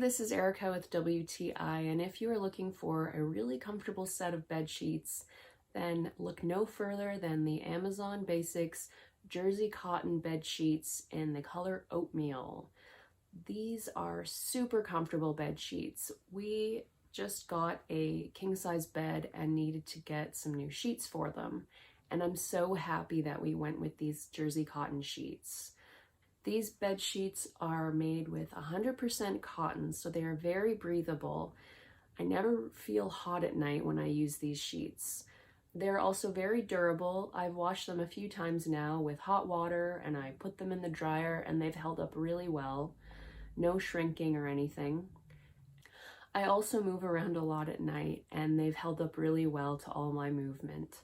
this is Erica with WTI, and if you are looking for a really comfortable set of bed sheets, then look no further than the Amazon Basics Jersey Cotton bed sheets in the color Oatmeal. These are super comfortable bed sheets. We just got a king-size bed and needed to get some new sheets for them, and I'm so happy that we went with these Jersey Cotton sheets. These bed sheets are made with 100% cotton, so they are very breathable. I never feel hot at night when I use these sheets. They're also very durable. I've washed them a few times now with hot water, and I put them in the dryer and they've held up really well. No shrinking or anything. I also move around a lot at night, and they've held up really well to all my movement.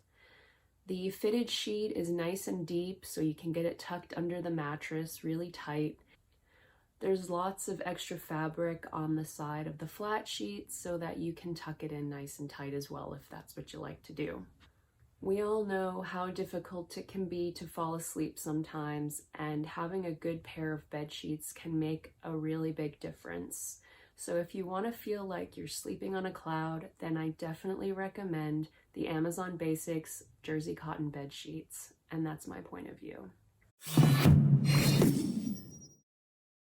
The fitted sheet is nice and deep, so you can get it tucked under the mattress really tight. There's lots of extra fabric on the side of the flat sheet so that you can tuck it in nice and tight as well if that's what you like to do. We all know how difficult it can be to fall asleep sometimes, and having a good pair of bed sheets can make a really big difference. So if you want to feel like you're sleeping on a cloud, then I definitely recommend the Amazon Basics Jersey Cotton bed sheets, and that's my point of view.